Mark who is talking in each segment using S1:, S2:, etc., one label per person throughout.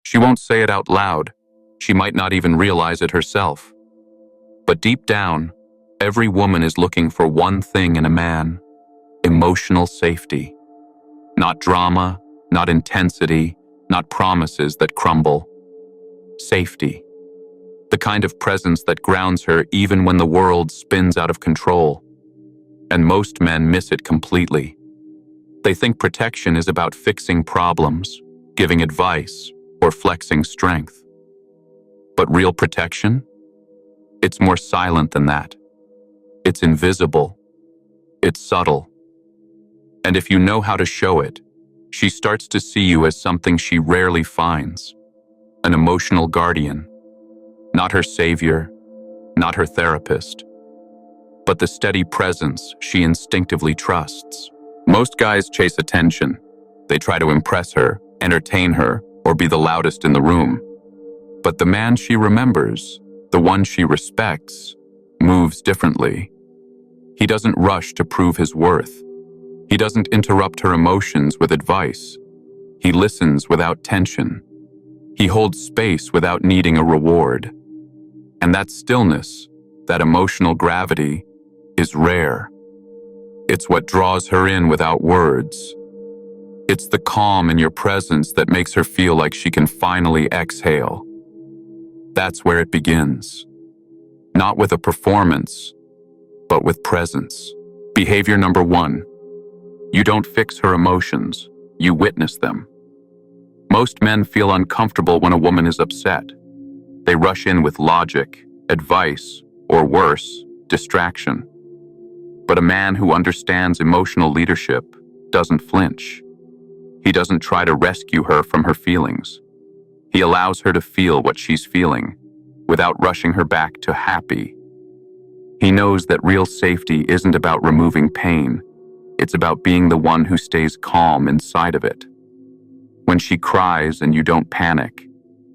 S1: She won't say it out loud. She might not even realize it herself. But deep down, every woman is looking for one thing in a man: emotional safety. Not drama, not intensity, not promises that crumble. Safety. The kind of presence that grounds her even when the world spins out of control. And most men miss it completely. They think protection is about fixing problems, giving advice, or flexing strength. But real protection? It's more silent than that. It's invisible. It's subtle. And if you know how to show it, she starts to see you as something she rarely finds: an emotional guardian. Not her savior, not her therapist, but the steady presence she instinctively trusts. Most guys chase attention. They try to impress her, entertain her, or be the loudest in the room. But the man she remembers, the one she respects, moves differently. He doesn't rush to prove his worth. He doesn't interrupt her emotions with advice. He listens without tension. He holds space without needing a reward. And that stillness, that emotional gravity, is rare. It's what draws her in without words. It's the calm in your presence that makes her feel like she can finally exhale. That's where it begins. Not with a performance, but with presence. Behavior number 1. You don't fix her emotions, you witness them. Most men feel uncomfortable when a woman is upset. They rush in with logic, advice, or worse, distraction. But a man who understands emotional leadership doesn't flinch. He doesn't try to rescue her from her feelings. He allows her to feel what she's feeling, without rushing her back to happy. He knows that real safety isn't about removing pain. It's about being the one who stays calm inside of it. When she cries and you don't panic,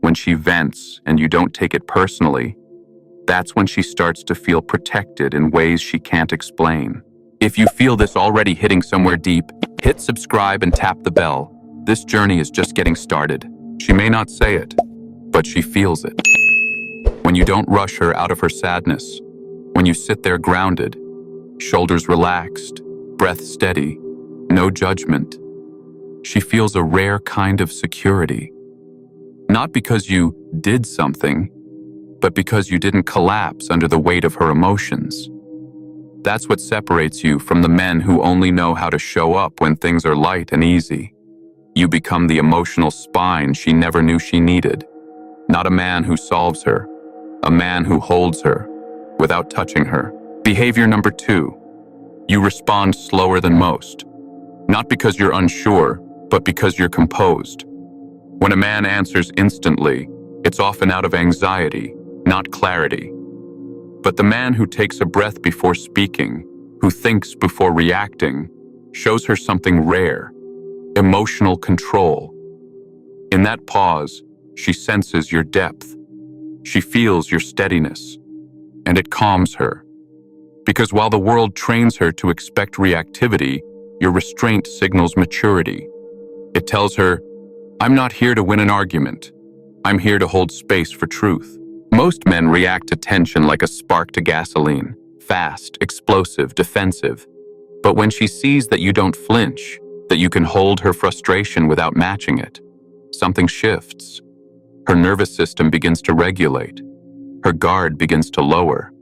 S1: when she vents and you don't take it personally, that's when she starts to feel protected in ways she can't explain. If you feel this already hitting somewhere deep, hit subscribe and tap the bell. This journey is just getting started. She may not say it, but she feels it. When you don't rush her out of her sadness, when you sit there grounded, shoulders relaxed, breath steady, no judgment, she feels a rare kind of security. Not because you did something, but because you didn't collapse under the weight of her emotions. That's what separates you from the men who only know how to show up when things are light and easy. You become the emotional spine she never knew she needed. Not a man who solves her, a man who holds her without touching her. Behavior number 2. You respond slower than most. Not because you're unsure, but because you're composed. When a man answers instantly, it's often out of anxiety, not clarity. But the man who takes a breath before speaking, who thinks before reacting, shows her something rare: emotional control. In that pause, she senses your depth. She feels your steadiness, and it calms her. Because while the world trains her to expect reactivity, your restraint signals maturity. It tells her, I'm not here to win an argument. I'm here to hold space for truth. Most men react to tension like a spark to gasoline, fast, explosive, defensive. But when she sees that you don't flinch, that you can hold her frustration without matching it, something shifts. Her nervous system begins to regulate. Her guard begins to lower.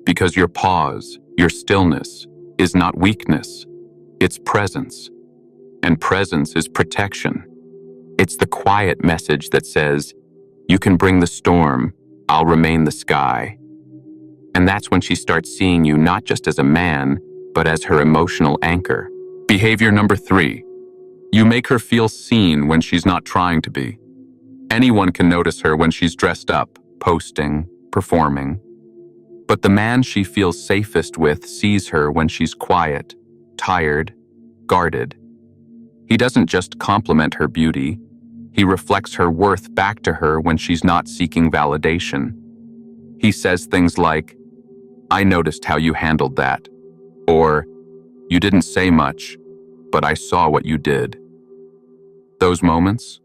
S1: Because your pause, your stillness, is not weakness. It's presence. And presence is protection. It's the quiet message that says, you can bring the storm, I'll remain the sky. And that's when she starts seeing you not just as a man, but as her emotional anchor. Behavior number 3. You make her feel seen when she's not trying to be. Anyone can notice her when she's dressed up, posting, performing. But the man she feels safest with sees her when she's quiet, tired, guarded. He doesn't just compliment her beauty. He reflects her worth back to her when she's not seeking validation. He says things like, I noticed how you handled that. Or, you didn't say much, but I saw what you did. Those moments,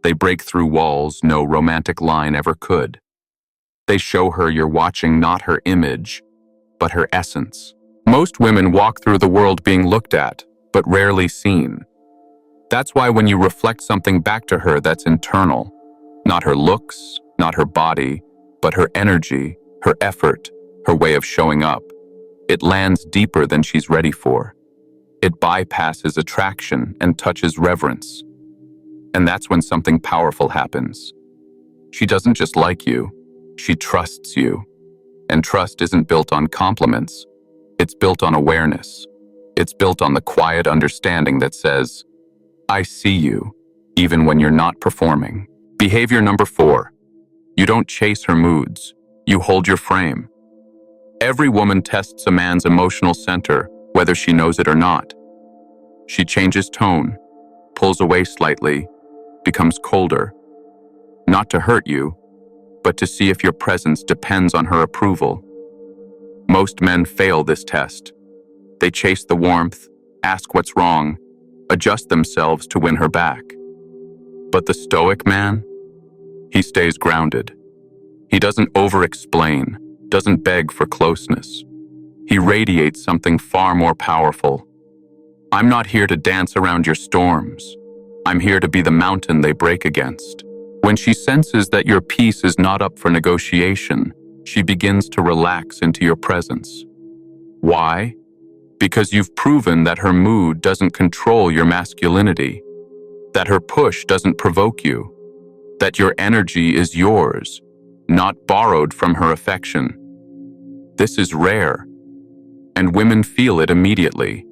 S1: They break through walls no romantic line ever could. They show her you're watching not her image, but her essence. Most women walk through the world being looked at, but rarely seen. That's why when you reflect something back to her that's internal, not her looks, not her body, but her energy, her effort, her way of showing up, it lands deeper than she's ready for. It bypasses attraction and touches reverence. And that's when something powerful happens. She doesn't just like you, she trusts you. And trust isn't built on compliments. It's built on awareness. It's built on the quiet understanding that says, I see you, even when you're not performing. Behavior number 4. You don't chase her moods. You hold your frame. Every woman tests a man's emotional center, whether she knows it or not. She changes tone, pulls away slightly, becomes colder. Not to hurt you, but to see if your presence depends on her approval. Most men fail this test. They chase the warmth, ask what's wrong, adjust themselves to win her back. But the Stoic man? He stays grounded. He doesn't over-explain, doesn't beg for closeness. He radiates something far more powerful. I'm not here to dance around your storms. I'm here to be the mountain they break against. When she senses that your peace is not up for negotiation, she begins to relax into your presence. Why? Because you've proven that her mood doesn't control your masculinity, that her push doesn't provoke you, that your energy is yours, not borrowed from her affection. This is rare, and women feel it immediately.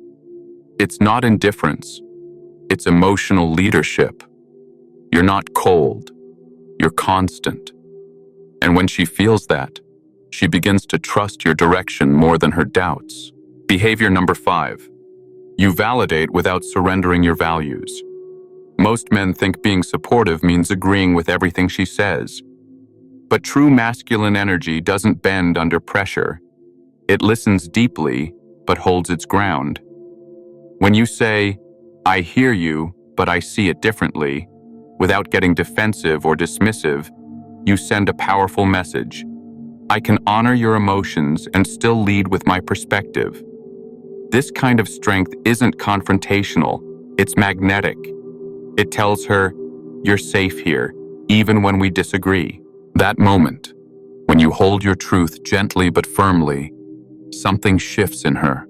S1: It's not indifference, it's emotional leadership. You're not cold, you're constant. And when she feels that, she begins to trust your direction more than her doubts. Behavior number 5. You validate without surrendering your values. Most men think being supportive means agreeing with everything she says. But true masculine energy doesn't bend under pressure. It listens deeply, but holds its ground. When you say, I hear you, but I see it differently, without getting defensive or dismissive, you send a powerful message. I can honor your emotions and still lead with my perspective. This kind of strength isn't confrontational, it's magnetic. It tells her, you're safe here, even when we disagree. That moment, when you hold your truth gently but firmly, something shifts in her.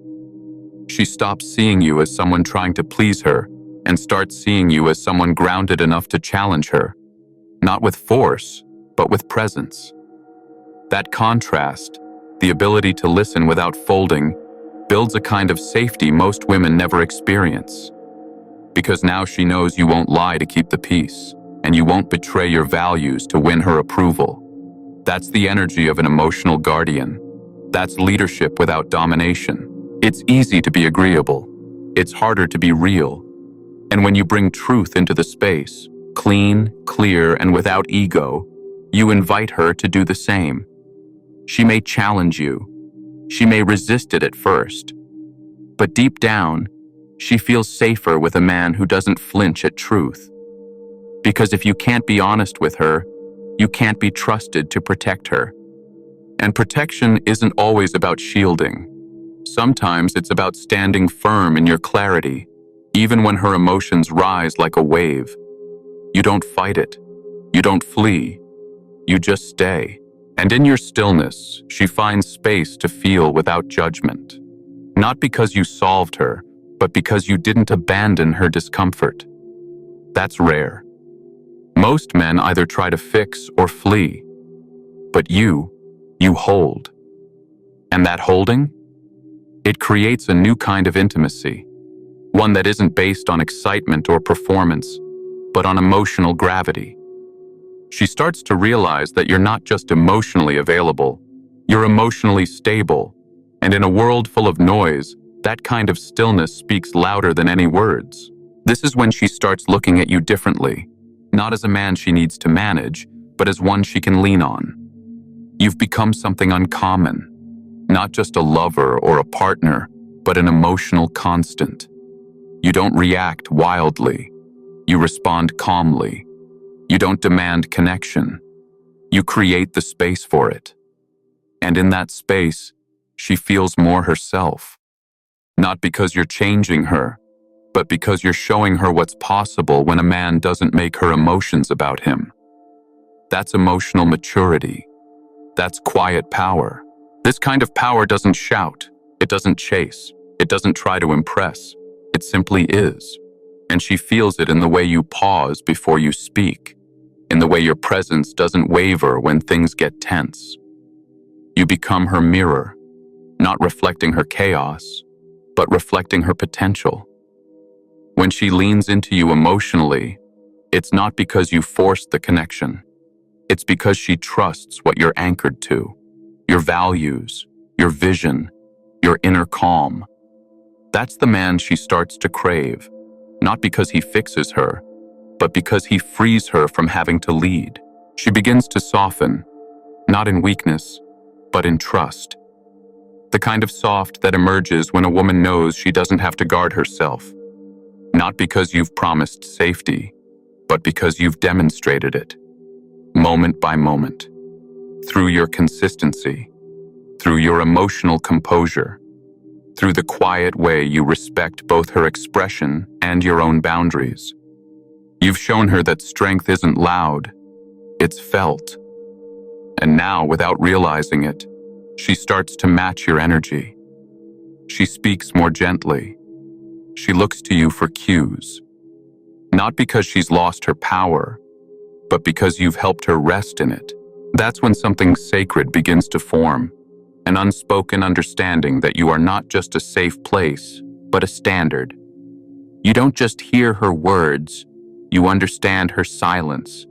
S1: She stops seeing you as someone trying to please her and starts seeing you as someone grounded enough to challenge her, not with force, but with presence. That contrast, the ability to listen without folding, builds a kind of safety most women never experience. Because now she knows you won't lie to keep the peace, and you won't betray your values to win her approval. That's the energy of an emotional guardian. That's leadership without domination. It's easy to be agreeable. It's harder to be real. And when you bring truth into the space, clean, clear, and without ego, you invite her to do the same. She may challenge you. She may resist it at first. But deep down, she feels safer with a man who doesn't flinch at truth. Because if you can't be honest with her, you can't be trusted to protect her. And protection isn't always about shielding. Sometimes it's about standing firm in your clarity, even when her emotions rise like a wave. You don't fight it. You don't flee. You just stay. And in your stillness, she finds space to feel without judgment. Not because you solved her, but because you didn't abandon her discomfort. That's rare. Most men either try to fix or flee. But you hold. And that holding? It creates a new kind of intimacy. One that isn't based on excitement or performance, but on emotional gravity. She starts to realize that you're not just emotionally available, you're emotionally stable. And in a world full of noise, that kind of stillness speaks louder than any words. This is when she starts looking at you differently, not as a man she needs to manage, but as one she can lean on. You've become something uncommon, not just a lover or a partner, but an emotional constant. You don't react wildly. You respond calmly. You don't demand connection. You create the space for it. And in that space, she feels more herself. Not because you're changing her, but because you're showing her what's possible when a man doesn't make her emotions about him. That's emotional maturity. That's quiet power. This kind of power doesn't shout. It doesn't chase. It doesn't try to impress. It simply is. And she feels it in the way you pause before you speak, in the way your presence doesn't waver when things get tense. You become her mirror, not reflecting her chaos, but reflecting her potential. When she leans into you emotionally, it's not because you forced the connection. It's because she trusts what you're anchored to, your values, your vision, your inner calm. That's the man she starts to crave, not because he fixes her, but because he frees her from having to lead. She begins to soften, not in weakness, but in trust. The kind of soft that emerges when a woman knows she doesn't have to guard herself. Not because you've promised safety, but because you've demonstrated it. Moment by moment. Through your consistency. Through your emotional composure. Through the quiet way you respect both her expression and your own boundaries. You've shown her that strength isn't loud, it's felt. And now, without realizing it, she starts to match your energy. She speaks more gently. She looks to you for cues. Not because she's lost her power, but because you've helped her rest in it. That's when something sacred begins to form. An unspoken understanding that you are not just a safe place, but a standard. You don't just hear her words, you understand her silence.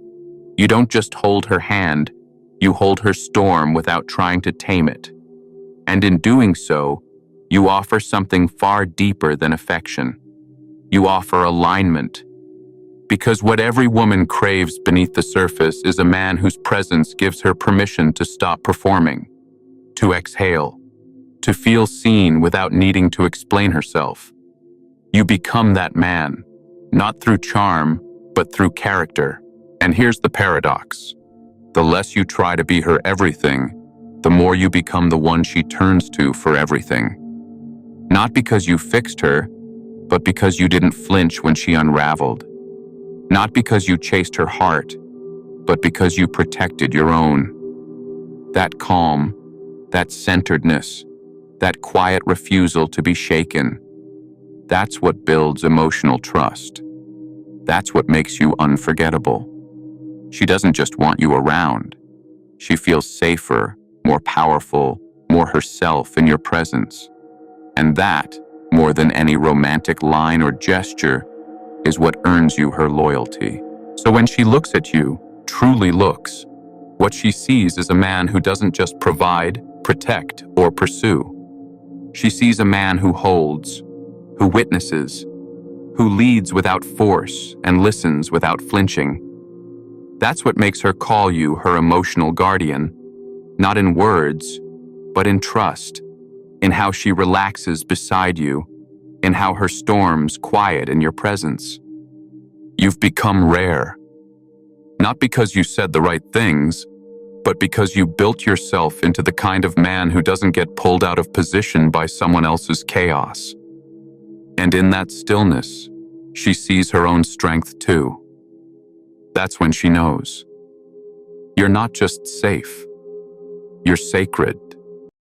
S1: You don't just hold her hand, you hold her storm without trying to tame it. And in doing so, you offer something far deeper than affection. You offer alignment. Because what every woman craves beneath the surface is a man whose presence gives her permission to stop performing, to exhale, to feel seen without needing to explain herself. You become that man, not through charm, but through character. And here's the paradox. The less you try to be her everything, the more you become the one she turns to for everything. Not because you fixed her, but because you didn't flinch when she unraveled. Not because you chased her heart, but because you protected your own. That calm, that centeredness, that quiet refusal to be shaken, that's what builds emotional trust. That's what makes you unforgettable. She doesn't just want you around. She feels safer, more powerful, more herself in your presence. And that, more than any romantic line or gesture, is what earns you her loyalty. So when she looks at you, truly looks, what she sees is a man who doesn't just provide, protect, or pursue. She sees a man who holds, who witnesses, who leads without force and listens without flinching. That's what makes her call you her emotional guardian, not in words, but in trust, in how she relaxes beside you, in how her storms quiet in your presence. You've become rare, not because you said the right things, but because you built yourself into the kind of man who doesn't get pulled out of position by someone else's chaos. And in that stillness, she sees her own strength too. That's when she knows. You're not just safe, you're sacred.